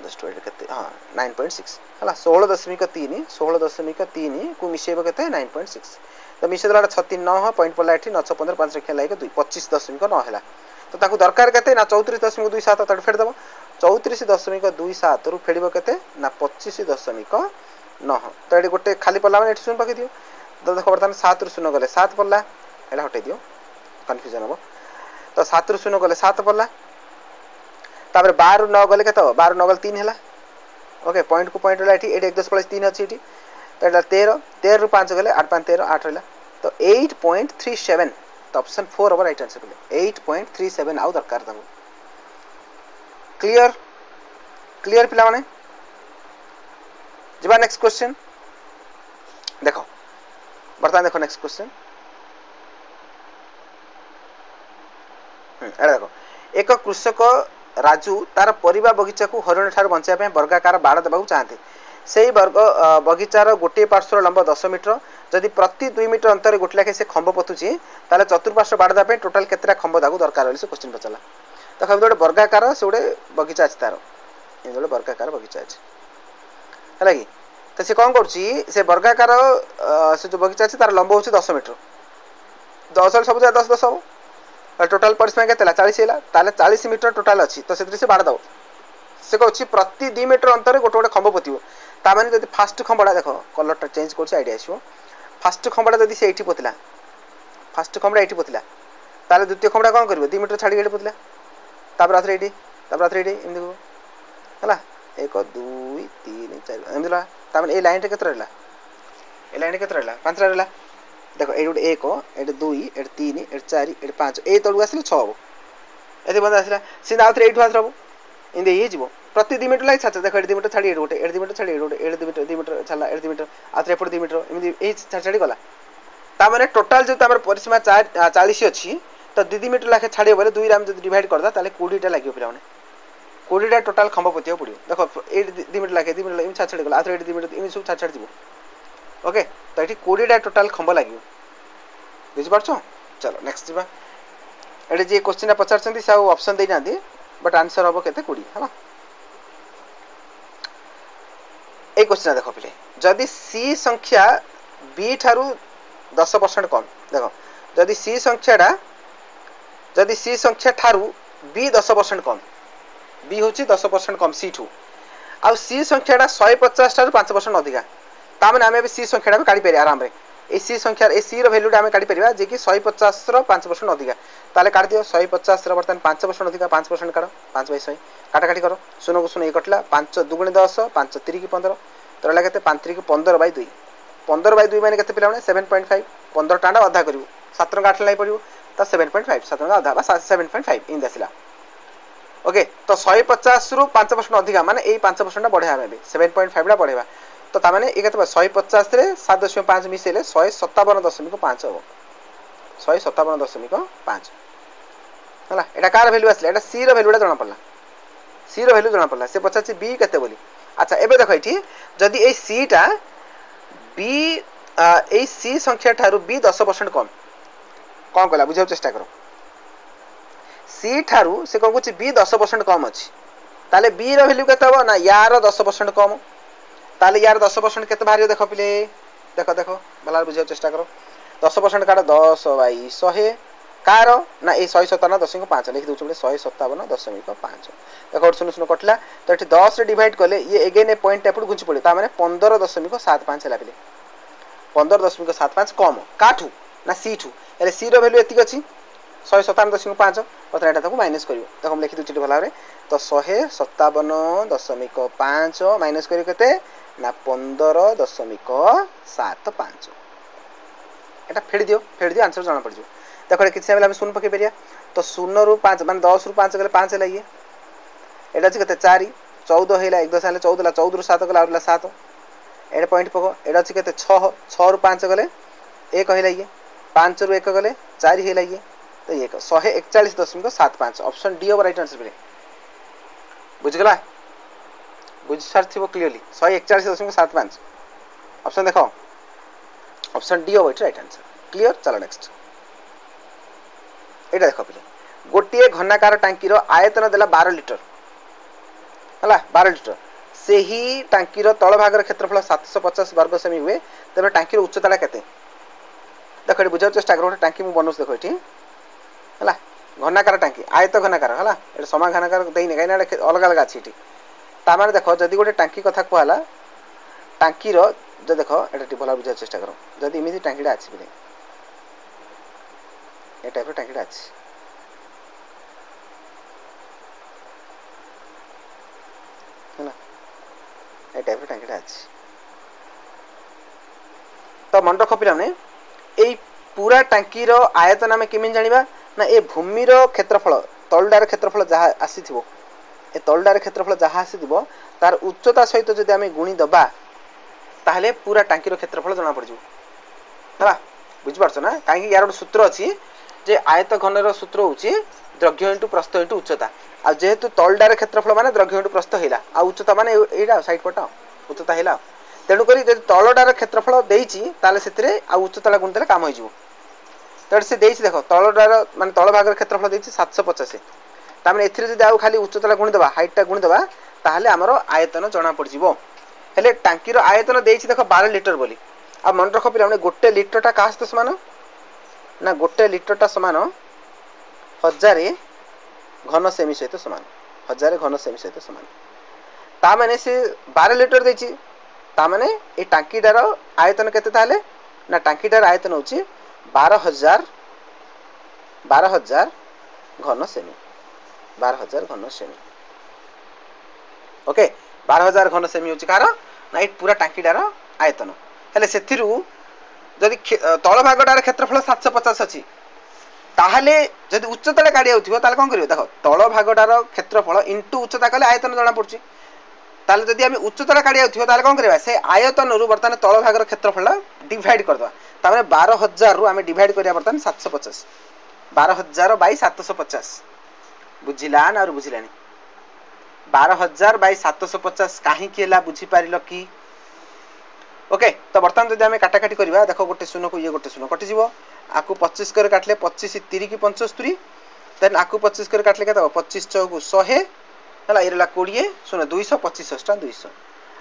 जस्ट वेट केते हां 9.6 हला 16.3 को मिसेबो केते 9.6 तो मिसे दला 36.9 पॉइंट पला एठी 915 5 रखिया लागे 25.9 हला तो ताकू दरकार केते ना 34.27 तड फेड दबो 34.27 रु फेडिबो केते ना 25.9 तो एडी गोटे खाली पल्ला माने एठी सुन पके दियो तो देखो बर्तन 7 रु सुन गले 7 पल्ला एला हटे दियो कंफ्यूजन हो तो 7 रु सुन गले 7 पल्ला तापर 12 रु 9 गले केते 12 9 गले 3 हला ओके पॉइंट को पॉइंट हला एठी 1 10 प्लस 3 अछि एठी तो एटा 13 13 रु 5 गले 8 5 13 8 हला तो 8.37 तो ऑप्शन 4 हम राइट आंसर बोले 8.37 आउ दरकार तमु क्लियर क्लियर पिला माने जिबा नेक्स्ट क्वेश्चन देखो बर्तमान देखो नेक्स्ट क्वेश्चन एड़ा देखो एक कृषक राजू तार परिबा बगीचा को हरिण ठार बंचाया पे वर्गाकार बाड़ देबाकू चाहते से बगीचार गोटे पार्श्वर लंब 10 मीटर जदि प्रति 2 मीटर अंतर गोटे लाखे से खंब पोतुची ताले चतुर्पार्श्व बाड़ देबा पे टोटल केतरा खंब दागू दरकार होली से क्वेश्चन पचला तो कबे गोटे वर्गाकार से गोटे बगीचा अछि तार ए गोटे वर्गाकार बगीचा अछि हला कि तो से कोन करछि से वर्गाकार से जो बगीचा अछि तार लंब होछि 10 मीटर 10 सब 10 10 हो टोटल परिसीमा केतला 40 हैला ताले 40 मीटर टोटल अछि तो से से बाड़ दो से कहछि प्रति 2 मीटर अंतर गोटे गोटे खंब पोतिबो ता माने जदि फर्स्ट खंबडा देखो कलर चेंज करछि आईडिया आछो फर्स्ट खंबडा जदि से एठी पोतला फर्स्ट खंबडा एठी पोतला ताले द्वितीय खंबडा कोन करबो 2 मीटर छाडी एठी पोतला तापर आथरे एठी एमि देखो हला 1 2 3 4 एमि ला ता माने ए लाइन रे केतरा रहला ए लाइन रे केतरा रहला 5 रहला देखो ए गोटे 1 एटे 2 एटे 3 एटे 4 एटे 5 ए तळु आसिले 6 हो एते बंद आसिला से आउथरे एठु आथरबो इंदे ये जीवो प्रति 2 मीटर लाग छाछ देखो 2 मीटर छाडी गोटे 2 मीटर छाडी गोटे 2 मीटर छला 2 मीटर आथरे एपट 2 मीटर एमि ए छाडी गला ता माने टोटल जो तापर परिसीमा 40 अछि तो 2 मीटर लाखे छाडी बोले 2 राम जदि डिवाइड करदा ताले 20 टा लागियो पिला माने 20 टा टोटल खंब पतियो पडियो देखो ए 2 मीटर लाखे 2 मीटर एमि छाडी गला आथरे 2 मीटर एमि सब छाडी जीवो ओके तो एठी 20 टा टोटल खंब लागियो बुझि पारछो चलो नेक्स्ट जीवा एडे जे क्वेश्चन पचार छथि से ऑप्शन दे नांदी बट आंसर होबो केते 20 हला ए क्वेश्चन देखो पिले जदि सी संख्या बी ठारू 10% कम देखो जदि सी संख्या ठारू बी 10% कम बी होची 10% कम सी ठू आ सी संख्याटा 150 ठारू 5% अधिका ता माने हमें सी संख्याटा भी काढी पेरि आराम रे ए सी संख्या ए सी रो वैल्यूटा हमें काढी परिबा जे कि 150 रो 5% अधिका ताले काढ दियो 150 रो बर्तन 5% अधिका 5% काढो 5 बाय 100 काटा काटी करो सुनो को सुनो ए कटला 5 2 10 5 3 की 15 तो रला केते 5 3 की 15 बाय 2 15 बाय 2 माने केते पिला माने 7.5 15 टांडा आधा करिवो 7 टका 8 लाई पडिवो तो 7.5 7 टका आधा बा 7.5 इन दसिला ओके तो 150 रु 5% अधिका माने ए 5% बढ़िया हमें 7.5 ला बढ़ेबा तो ता माने ए केते 150 रे 7.5 मिसेले 157.5 हो 157.5 हला एटा कार वैल्यू आसले एटा सी रो वैल्यूटा जणा पड़ला सी रो वैल्यू जणा पड़ला से पचाछि बी केते बोली अच्छा एबे देखो एठी जदि ए सी टा बी ए सी संख्या ठारू बी 10% कम कोन कला बुझाउ चेष्टा करो सी ठारू से कोन कुछ बी 10% कम अछि ताले बी रो वैल्यू केते हो ना यार 10% कम ताले यार 10% केते भारियो देखो पिले देखो देखो भला बुझाउ चेष्टा करो 10% काट 10 बाई 100 कार ना ए 157.5 लिखि दउ छबे 157.5 देखो सुनो सुनो कटला तो एठी 10 रे डिवाइड करले ये अगेन ए पॉइंट एपड घुंची पड़े ता माने 15.75 हला पिले 15.75 कम काठू ना सी ठू एले सी रो वैल्यू एतिक अछि 157.5 पता एटा ताको माइनस करियो देखो हम लिखि दउ छी भला रे तो 157.5 माइनस करियो केते ना 15.75 एटा फेडी दियो आंसर जाना पड़ जो देखो किछि हम शून्य पके परिया तो 0 रु 5 माने 10 रु 5 गले 5 लागिए एटा अछि केते 4 14 हेला 1 10 हेला 14 ला 14 रु 7 गला आउला 7 एटा पॉइंट पको एटा अछि केते 6 6 रु 5 गले 1 हेला ये 5 रु 1 गले 4 हेला ये तो ये 141.75 option D over right answer पे बुझ गला बुझ सर थिबो क्लियरली 141.75 ऑप्शन देखो option D over right answer clear चलो नेक्स्ट एटा देखो पहिले गोटिए घनाकार टांकी रो आयतन देला 12 लीटर हला 12 लीटर सेही टांकी रो तळ भागर क्षेत्रफल 750 वर्ग सेमी हुए तबे टांकी रो उच्चता केते देखो एटी बुझाउ चेष्टा करो टांकी मु बनोस देखो एटी हला घनाकार टांकी आयत घनाकार हला एटा समान घनाकार देई नै काइना अलग अलग अछि एटी ता माने देखो जदी गोटे टांकी कथा कहला टांकी रो जो देखो एटा टी भला बुझाउ चेष्टा करो जदी इमिति टांकीडा अछि बिले ए टाइप रो टांकीडा अछि हला ए टाइप टांकीटा अछि तो मन रखो पिला ने पूरा टांकी रो आयतन आम केमी जाना ना ए भूमि रो क्षेत्रफल तलडार क्षेत्रफल जहाँ आसीथिबो ए तलडार क्षेत्रफल जहाँ आसीथिबो तार उच्चता सहित जदि आम गुणी दबा ताहले पूरा टांकी रो क्षेत्रफल जना पड़ है बुझिपारछ ना कहीं यार गोटे सूत्र अच्छी जे आयत घन रो सूत्र होची द्रव्य इंटू प्रस्थ इंटू उच्चता आ जेहेतु तलडार क्षेत्रफल माने द्रव्य इंटू प्रस्थ हैला आ उच्चता माने एडा साइड पट उच्चता हैला तेणु करी जदि तलडार क्षेत्रफल देइची ताले सेतिरे आ उच्चता गुण देले काम होई जिवो तेणु से देइची देखो तलडार माने तल भाग रो क्षेत्रफल देइची 750 तामे एथिरे जदि आउ खाली उच्चता गुण देबा हाइट ता गुण देबा ताहले हमरो आयतन जणा पड़ जिवो हेले टांकी रो आयतन देइची देखो 12 लिटर बोली आ मन रख पिला गोटे लिटरटा का सहित समान ना गोटे लिटरटा समान 1000 घन सेमी सहित समान 1000 घन सेमी सहित समान ता माने से 12 लिटर देछि ता माने ए टांकीटार आयतन केते ताले ना टांकीटार आयतन होछि 12000 घन सेमी 12000 घन सेमी ओके 12000 घन सेमी होछि कार ना ए पूरा टांकीटार आयतन हेले सेथिरु जदि तल भागटार क्षेत्रफल 750 अछि ताहले जदि उच्चता काढी आउथिबो ताले कोन करियो देखो तल भागटार क्षेत्रफल इनटू उच्चता कले आयतन जणा पड़छि ताले जदि हम उच्चता काढी आउथिबो ताले कोन करबा से आयतन रु वर्तमान तल भागर क्षेत्रफल डिवाइड कर दवा तामे 12000 रु हम डिवाइड करिया वर्तमान 750 12000 बाय 750 बुझिला ना और बुझिलानी 12000 बाय 750 काहे केला बुझी पारिलो की ओके तो बर्तमान जदि आम काटाकाटी करवा देख गोटे शून्य को ये गोटे शून्य कटि आपको 25 कर काटले 25 3 की 75 देन आपको 25 कर काटले केते 25 चौक 100 हला इरला 20 शून्य 200 25 टा 200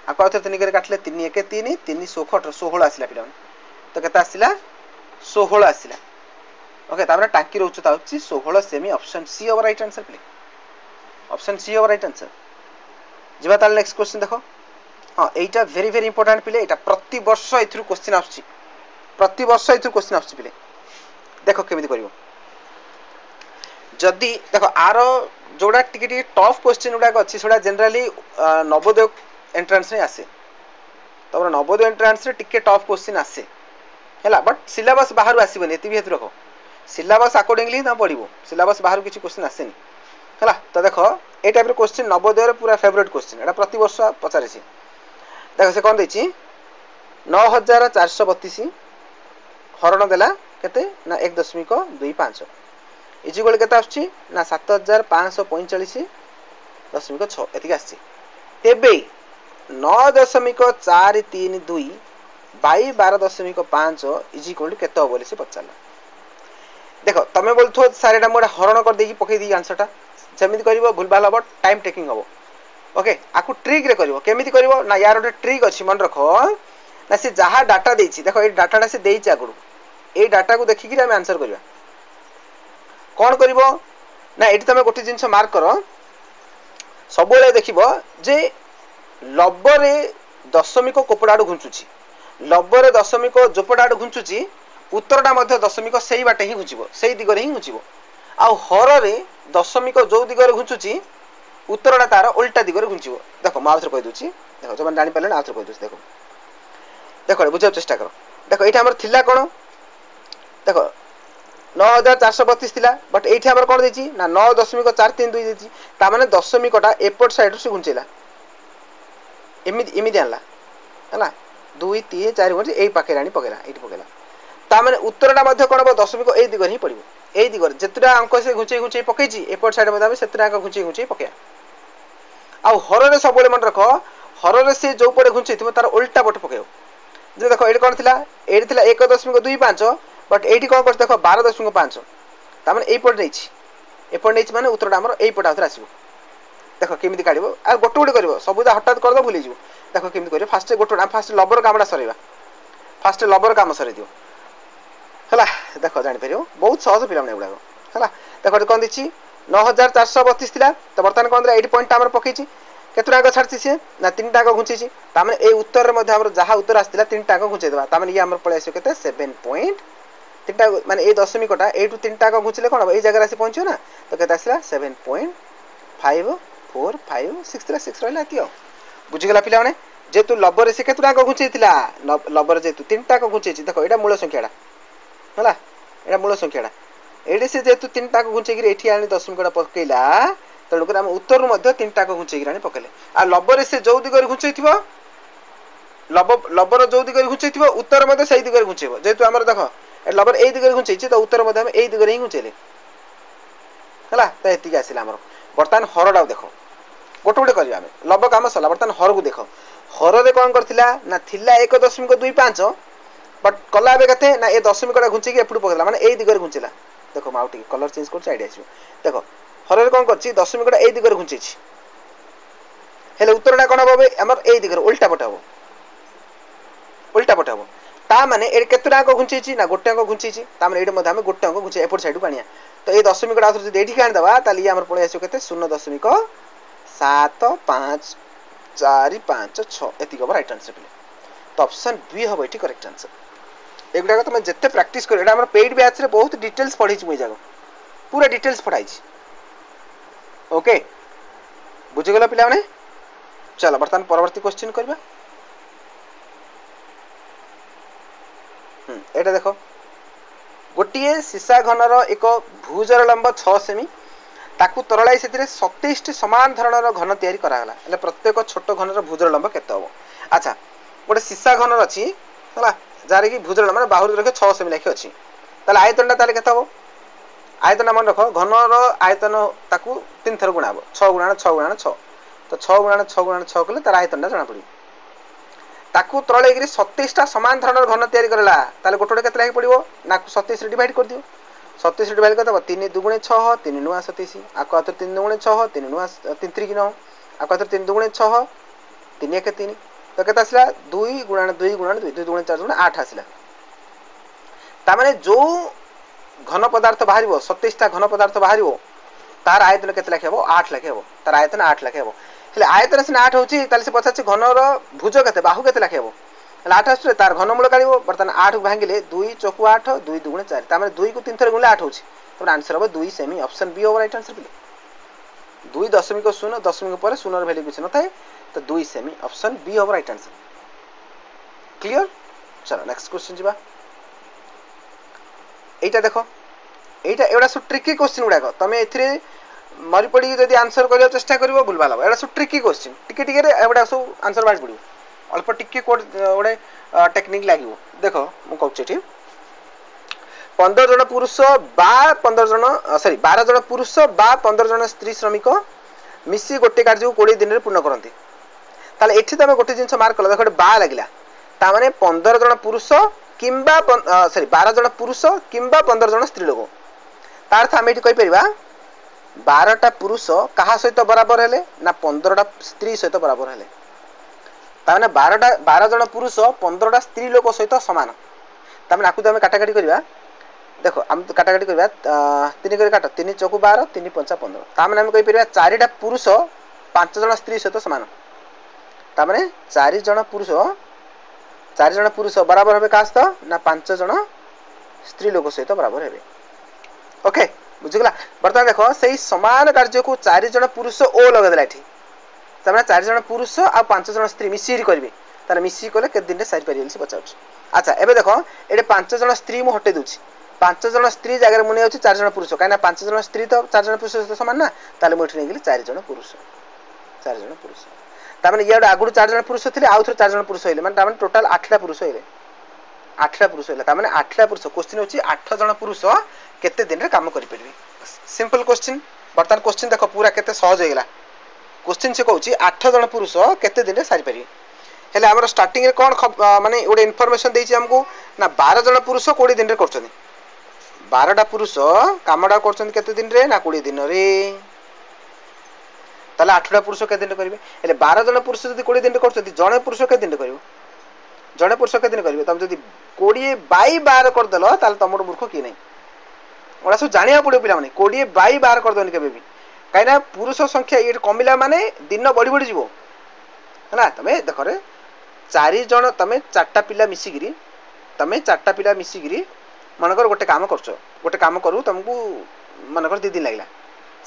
आपको आथे 3 कर काटले 3 1 3 3 16 आसिला पिला तो केते आसिला 16 आसिला ओके तापर टांकी रो उच्चता होची 16 सेमी option C our right answer please option C our right answer जिबा ताल नेक्स्ट क्वेश्चन देखो हाँ एटा वेरी वेरी इंपोर्टेंट पिले एटा प्रति वर्ष एथुर क्वेश्चन आछी प्रति वर्ष एथुर क्वेश्चन आछी पिले देखो केमिति करिवो जदी देखो आरो जोडा टिके टिके टफ क्वेश्चन उडा अछि सोडा जनरली नवोदय एंट्रेंस रे आसे तबर नवोदय एंट्रेंस रे टिके टफ क्वेश्चन आसे हैला बट सिलेबस बाहर आसीबनी एति भी हेतु रखो सिलेबस अकॉर्डिंगली ना पढिबो सिलेबस बाहर किछि क्वेश्चन आसेनी हैला तो देखो ए टाइप रे क्वेश्चन नवोदय रे पूरा फेवरेट क्वेश्चन एटा प्रति वर्ष पचारे छी देखो से कौन देछि 9432 हरण देला केते ना 1.25 इजिकल केते आछि ना 7545.6 एतिक आछि तेबे 9.432 बाई 12.5 इजिकल केते हो बोली से पचाला देखो तमे बोलथो सारे एटा मोडा हरण कर देकी पकई दी आंसर टा जेमिति करिवो भूलभाल हबो टाइम टेकिंग हबो ओके आकु ट्रिक रे करिवो केमिति करिवो ना यार ओटे ट्रिक अछि मन रखो ना से जहा डाटा देछि देखो ए डाटाटा से देछि आगुडू ए डाटा को देखि कि हम आंसर करिवा कोन करिवो ना एठी तमे गोटे जिंस मार्क करो सबोले देखिबो जे लब्बरे दशमिक कोपडाडू घुंचुची लब्बरे दशमिक जोपडाडू घुंचुची उत्तरटा मध्ये दशमिक सेही बाटे ही घुंचिबो सेही दिगरे ही घुंचिबो आ हररे दशमिक जो दिगरे घुंचुची उत्तरटा तार उल्टा दिगरे घुंचिबो देखो म आउथर कहि दोची देखो जमन जानि पले आउथर कहि दोची देखो देखो बुझाव चेष्टा करो देखो एठी हमर थिला कोन देखो 9432 थिला बट एठी हमर कोन देची ना 9.432 देची ता माने दशमिकटा एपट साइड से घुंचेला एमिति आनला हला 2 3 4 वर्ष एई पाखे रानी पकेला एठी पकेला ता माने उत्तरटा मध्ये कोन दशमिक एई दिगरे ही पडिबो एई दिगरे जेतुरा अंक से घुंचेई पकेची एपट साइड मध्ये सेतुरा अंक घुंचेई पकेया आ हररे सबले मन रखो हररे से जो पडे घुंचेइथिबो तार उल्टा पट पकेयो जे देखो एडी कोन थिला एडी थिला 1.25 बट एडी कोन कर देखो 12.5 ता माने एई पट नैछि एपट नैछि माने उत्तरटा हमर एई पट आथर आसीबो देखो केमिति काढिबो आ गोटे गोटे करबो सबुदा हटात कर दो भूली जिवो देखो केमिति करियो फास्ट गोटे फास्ट लबर कामडा सरेबा फास्ट लबर काम सरे दियो हला देखो जानि परियो बहुत सहज पिला ने उडागो हला देखो कोन दिछि 9432 थिला तो वर्तमान कोन 80 पॉइंट हमर पकेछि केतरा को छाडछि से ना तीनटा को घुंचीछि ता माने ए उत्तर रे मध्ये हमर जहा उत्तर आस्तिला तीनटा को घुंचै देबा ता माने ये हमर पळे आसी केते 7 पॉइंट तीनटा माने ए दशमिकटा ए टू तीनटा को घुंचले कोन ए जगह आसी पहुंचो ना तो केते आसिला 7.5456 रहला कियो बुझि गेला पिला माने जेतु लबर से केतरा को घुंचैतिला लबर जेतु तीनटा को घुंचैछि देखो एटा मूल संख्याडा है एटा मूल संख्याटा ये जेहेतु तीन टाक घुंचे ये आनी दशमिकटा पकईला तेणुक आम उत्तर तीन टाक घुंचे आनी पकड़े आ लबर से जो दिगरे घुंचे लबर जो दिगरे घुंचे उत्तर से दिगरे घुंचेब जेहेतु आम देख लबर यही दिगरे घुंचे तो उत्तर यही दिगरे ही घुंचेले है तो ये आसला आमर बर्तमान हरटा देख गोटे गोटे करवा लब कम सरला बर्तमान हर को देख हर कौन करथिला ना थिला 1.25 बट कला के ना ये दशमिकटा घुंचे एपटू पकड़ा माने यही दिगरे घुंचेला देख मुझे कलर चेंज कर आइडिया आस देख हर कौन कर दशमिकटा यही दिगरे घुंचे हेले उत्तरटा कौन हम आमर यही दिगरे उल्टा पटे हम उल्टा पटे हम ता माने ये केतटा अंक घुंचे ना गोटे अंक घुंचे ताने ये गोटे अंक घुंचे एपट साइड को आनिया तो ये दशमिकटा आउथरे जदि एठी आनिदेबा ताले ये हमर पळे आसियो केते 0.75456 एतिक हम राइट आंसर पिले तो ऑप्शन बी हम एठी करेक्ट आंसर एगुडा तुम जिते प्रैक्टिस कर एटा पेड बैच रे बहुत डिटेल्स पढ़ी मुझे जाग पूरा डिटेल्स पढ़ाई ओके बुझीगल पिला माने चलो बर्तमान परवर्ती क्वेश्चन करबा एटा देखो गोटे सीसा घनर एक भुजर लंब 6 सेमी ताकू तरलाई से 27 समान धरणर घन तैयारी करागला प्रत्येक छोट घनर भुजर लंब केते हम अच्छा गोटे सीसा घनर अच्छी है जार की भुजर लंब बाहुर रखे 6 सेमी लाखे अच्छी ताले आयतन टा केते हम आयतन मन रख घनर आयतन ताकू 3 थर गुणा 6 गुणा 6 गुणा 6 तो 6 गुणा 6 गुणा 6 कले तार आयतन जना पड़ी ताकू तले 27 समान धरणर घन तैयारी करला ताले गोटे केते लागे पड़िबो ना 27 रे डिवाइड कर दियो 27 रे डिवाइड करदब 3 दुगुणे 6 3 नुआ 27 आको आतर 3 दुगुणे 6 3 नुआ 3 3 की 9 आको आतर 3 दुगुणे 6 3 1 3 तो केते आसला 2 गुणा 2 गुणा 2 2 दुगुणे 4 गुणा 8 आसला ता माने जो घन पदार्थ बाहरिबो 27 टा घन पदार्थ बाहरिबो तार आयतन केते लाखे हेबो 8 लाखे हेबो तार आयतन 8 लाखे हेबो हेले आयतन से 8 होची ताले से पछाचे घनर भुज केते बाहु केते लाखे हेबो हेले 8 आसले तार घनमूल काढिबो बर्तन 8 भांगिले 2 चौकु 8 2 दुगुणे 4 ता माने 2 को 3 थर गुणले 8 होची तो आंसर हो 2 सेमी option B our right answer पिले 2 दशमिक 0 दशमिक पर 0 र वैल्यू कुछ न थाए तो 2 सेमी option B our right answer clear चलो नेक्स्ट क्वेश्चन जीवा एटा देखो एटा एडा सु ट्रिकी क्वेश्चन गुडा तमे एथिरे मरी पड़ी जदि आंसर करियो चेष्टा करिवो भूलभाल हो एडा सु ट्रिकी क्वेश्चन टिके टिके रे एडा सु आंसर बाज पड़ियो अल्प टिके कोड ओडे टेक्निक लागिवो देखो मु कहू छी 15 जन पुरुष बा 15 जन सॉरी 12 जन पुरुष बा 15 जन स्त्री श्रमिक मिसी गोटे कार्य को 20 दिन रे पूर्ण करंती ताले एठी तमे गोटे जिंस मार्क कला देखो बा लागिला ता माने 15 जन पुरुष किंबा सॉरी 12 जन पुरुष किंबा 15 जन स्त्री लोक तार अर्थ हम एठी कहि परिबा 12 टा पुरुष कहा सहित बराबर हेले ना 15 टा स्त्री सहित बराबर हेले ताने 12 जन पुरुष 15 टा स्त्री लोक सहित समान तामे आकु तमे काटाकाटी करबा देखो हम तो काटाकाटी करबा 3 करे काट 3 चौकु 12 3 5 15 तामे हम कहि परिबा 4 टा पुरुष 5 जन स्त्री सहित समान तामे 4 जन पुरुष बराबर हेबे कास तो ना 5 जन स्त्री लोक सहित बराबर हेबे ओके बुझिगला बर्तमान देखो सही समान कार्य को 4 जन पुरुष ओ लगा देला एठी तमने 4 जन पुरुष आ 5 जन स्त्री मिसी करबे ताले मिसी कोले के दिन रे साइड परियल से बचाउछ अच्छा एबे देखो एटे 5 जन स्त्री मु हटे दूची 5 जन स्त्री जगह मुने होची 4 जन पुरुष काना 5 जन स्त्री तो 4 जन पुरुष तो समान ना ताले मु एठी नै गेली 4 जन पुरुष तामने याड आगुड 4 जन पुरुष थिले आउ थोर 4 जन पुरुष होइले माने तामने टोटल 8 टा पुरुष होइले 8 टा पुरुष होइले तामने 8 टा पुरुष क्वेश्चन होची 8 जन पुरुष केते दिन रे काम करि परबे सिंपल क्वेश्चन बर्तमान क्वेश्चन देखो पूरा केते सहज होइला क्वेश्चन से कहूची 8 जन पुरुष केते दिन रे सारि परिबे हेले हमर स्टार्टिंग रे कोन माने ओडे इन्फॉर्मेशन देछि हमको ना 12 जन पुरुष 20 दिन रे करछन 12 टा पुरुष कामडा करछन केते दिन रे ना 20 दिन रे ताले 8 टा पुरुष केते दिन रे करिवे हेले 12 जन पुरुष जदी 20 दिन रे करछन जणे पुरुष केते दिन रे करिवो जणे पुरुष केते दिन करिवे तम जदी 20 बाई 12 कर देलो ताले तमरो मूर्ख की नै ओडा सब जानिया पड़े पिला माने 20 बाई 12 कर दोनी केबे भी काइना पुरुष संख्या ये कमिला माने दिन बढ़ी बढ़ी जीवो हला तमे देखो रे 4 जन तमे 4टा पिला मिसी गिरी मनकर गोटे काम करछो गोटे काम करू तुमको मनकर 2 दिन लागला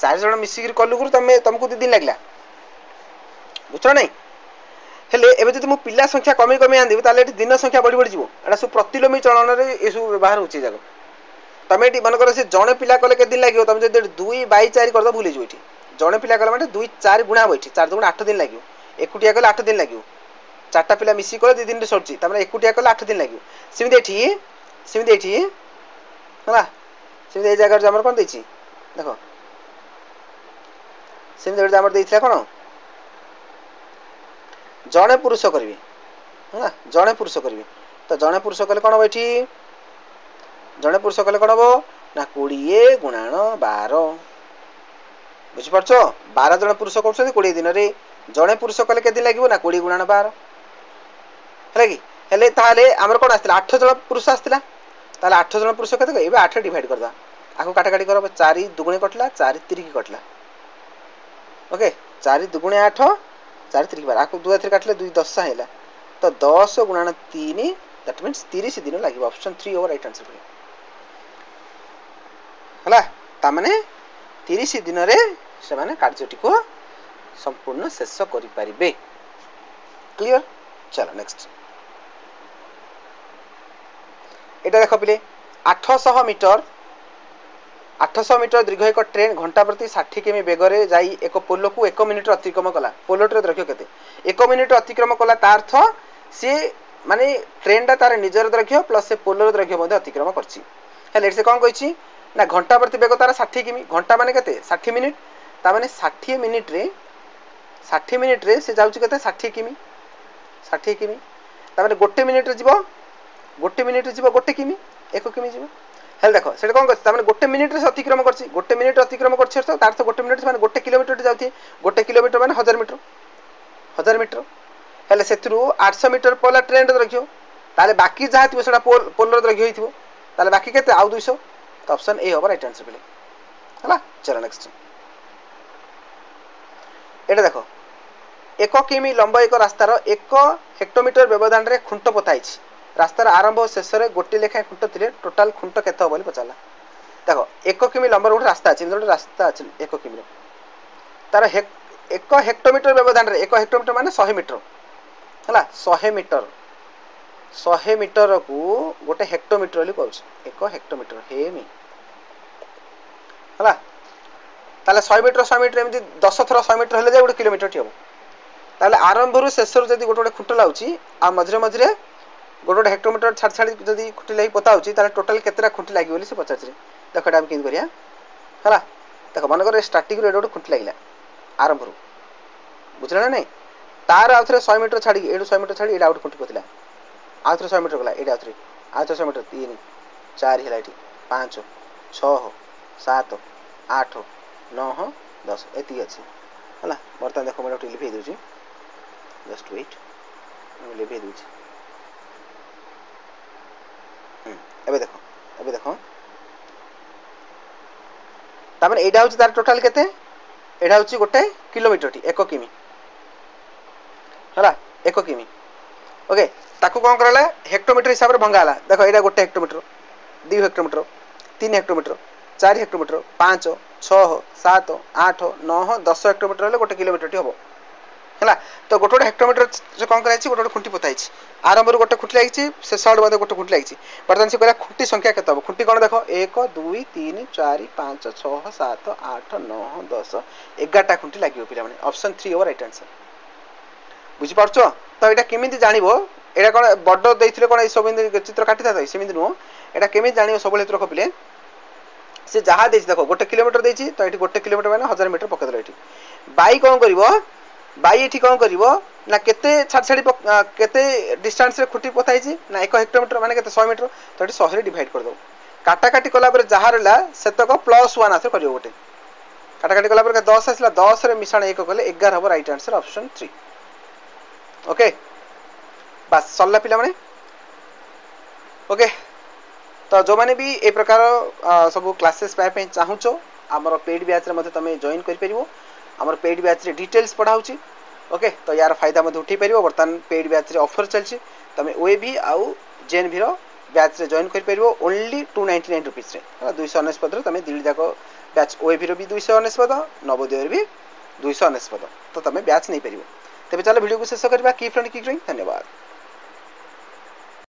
4 जन मिसी गिरी कलु गुरु तुमको 2 दिन लागला बुझछ नै हेले एबे जदि मु पिला संख्या कमी आंदी ताले दिन संख्या बढ़ी बढ़ी जीवो एडा सब प्रतिलोमी चलन रे एसु व्यवहार होची जागो तमें ये मन कर से जड़े पिला कले के दिन लगे तुम जो 2/4 कर भूली जाओ ये जड़े पिला कले 2/4 गुणा हम ये 4 गुणा 8 दिन लगे एकुटिया कले 8 दिन लगे 4टा पिला मिसी कले 2 दिन सर तमें एकुटिया कले 8 दिन लगे सेमती है सेमती जगह आम कौन देख सेमती आम देता कौन जड़े पुरुष करी है जड़े पुरुष करी तो जड़े पुरुष कले कौन हम ये जड़े पुरुष कले कौन हम ना 20 गुणाण 12 बुझीपार 12 जन पुरुष कर 20 दिन में जड़े पुरुष कले के दिन लगे ना 20 गुणाण 12 है कि हेले ताले आमर कौन आसला 8 जन पुरुष आसला ताले 8 जन पुरुष के ये 8 डिवाइड करदा आको काटाकाटी कर 4 दुगुणे कटला 4 तिरिकी कटला ओके 4 दुगुणे 8 4 तिरिकी 12 आको 2 3 काटले 2 10 हैला तो 10 गुणन 3 दैट मींस 30 दिन लागि ऑप्शन 3 ओवर राइट आंसर हला ता माने 30 दिन रे से माने कार्यटी को संपूर्ण शेष करि परिबे क्लियर चलो नेक्स्ट एटा देखो पिले 800 मीटर दीर्घ एक ट्रेन घंटा प्रति 60 किमी बेगरे जाई एक पोलो को 1 मिनिट अतिक्रम कला पोलोटर दैर्घ्य केते 1 मिनिट अतिक्रम कला तार अर्थ सी माने ट्रेन टा तार निजर दैर्घ्य प्लस से पोलोर दैर्घ्य मध्ये अतिक्रम करछि हेले से कोन कहिछि ना घंटा प्रति बेग तार 60 किमी घंटा माने केते 60 मिनिट ता माने 60 मिनिट रे से जाउछि केते 60 किमी ता माने 1 मिनिट रे जीवो 1 मिनिट रे जीवो 1 किमी 1 किमी जीवो हेल देखो से कौन कर 1 मिनिट से अतिक्रम कर 1 मिनिट अतिक्रम कर 1 मिनिट माने 1 किलोमीटर जाती 1 किलोमीटर माने 1000 मीटर हेले से 800 मीटर पला ट्रेन दैर्घ्य ताले बाकी जहा थिबो सेटा पोलर दैर्घ्य होइथिबो ताले बाकी केते आउ 200 तो ऑप्शन ए होबा राइट आंसर बेले हला चलो नेक्स्ट एटा देखो 1 किमी लंबा एक रास्तार 1 हेक्टोमीटर व्यवधान रे खुंट पोताइछि रास्तार आरंभ और शेष में गोटे लेखा खुंट थे टोटाल खुंट केत बोली पचारा देखो 1 किमी लंबर गोटे रास्ता अच्छे गोटे रास्ता अच्छे 1 किमी तार 1 हेक्टोमीटर व्यवधान रे 1 हेक्टोमीटर माने 100 मीटर है 100 मीटर को गोटे हेक्टोमीटर बोली कहूँ 1 हेक्टोमीटर हेमी है ताले 100 मीटर एमती 10 थर 100 मीटर हेले गोटे किलोमीटर टी हम ताले आरंभ रू शेष जब गोटे गोटे खुंट लाउची आ मझे मझे गोटे हेक्टोमीटर छाड़ छाड़ी जब खुंटी लगी पोता होची ताले टोटल केतेटा खुंटी लागि बोली से पचारछि देखो एटा हम केन करिया हला देखो मन कर स्टार्टिंग रे गोटे खुंटी लागिला आरंभ रू बुझला ना नहीं तार आउथरे 100 मीटर छाड़ी एडू 100 मीटर छाड़ी एडा आउट खुंटी पोतिला आउथरे 100 मीटर गला एडा आउथरे 100 मीटर 3 4 हेला एठी 5 6 7 8 9 10 एती अछि हला बर्तन देखो मैं गोटे लिखै दउची जस्ट वेट हम लिखै दउची एबे देखो तामने एडा होची तार टोटल केते एडा होची गोटे किलोमीटर टी 1 किमी हला 1 किमी ओके ताकू कोन करला हेक्टोमीटर हिसाब रे भंगाला देखो एडा गोटे hectometre 2 hectometre 3 hectometre 4 hectometre 5 6 7 8 9 10 hectometre ले गोटे किलोमीटर टी होबो हला तो गोटे हेक्टोमीटर से कोन कराइछि गोटे खुंटी पोताइछि आरंभ रू गोटे खुंटी लागिछि शेष आड़ मध्ये गोटे खुंटी लागिछि बर्तमान से कहला खुंटी संख्या केते हो खुंटी कोन देखो 1 2 3 4 5 6 7 8 9 10 11टा खुंटी लागियो पिला माने ऑप्शन 3 ओवर राइट आंसर बुझि पारछो तो एटा केमिति जानिबो एटा कोन बड्डो देइथिले कोन ए सब चित्र काटिथा थाई सेमिति नु एटा केमिति जानिबो सबले चित्र कपिले से जहा देछि देखो गोटे किलोमीटर देछि तो एठी गोटे किलोमीटर माने 1000 मीटर पके देलो एठी बाई कोन करिवो बाई एठी कोन करिवो ना केते छाड़ छाड़ी केते डिस्टेंस रे खुटी पोताइछि ना 1 हेक्टोमीटर माने केते 100 मीटर तो एठी 100 रे डिवाइड कर दो काटा काटी कला पर जहा रहला सेतक +1 आसे करियो गोटे काटा काटी कला पर 10 आसला 10 रे मिश्रण 1 कले 11 हो राइट आंसर ऑप्शन 3 ओके बस सल्ला पिला माने ओके तो जो माने भी ए प्रकार सब क्लासेस पाए पे चाहूचो हमर पेड बैच रे मते तमे जॉइन करि परिबो हमर पेड बैच रे डिटेल्स पढाउची ओके तो यार फायदा मते उठी परिबो वर्तमान पेड बैच रे ऑफर चलची तमे ओएबी आउ जेएनवी रो बैच रे जॉइन करि परिबो ओनली 299 रुपीस रे 299 रे तमे दिल जाको बैच ओएबी रो भी 299 नवोदय रे भी 299 तो तमे बैच नै परिबो तबे चलो वीडियो को शेष करबा की फ्रेंड की ड्राइंग धन्यवाद।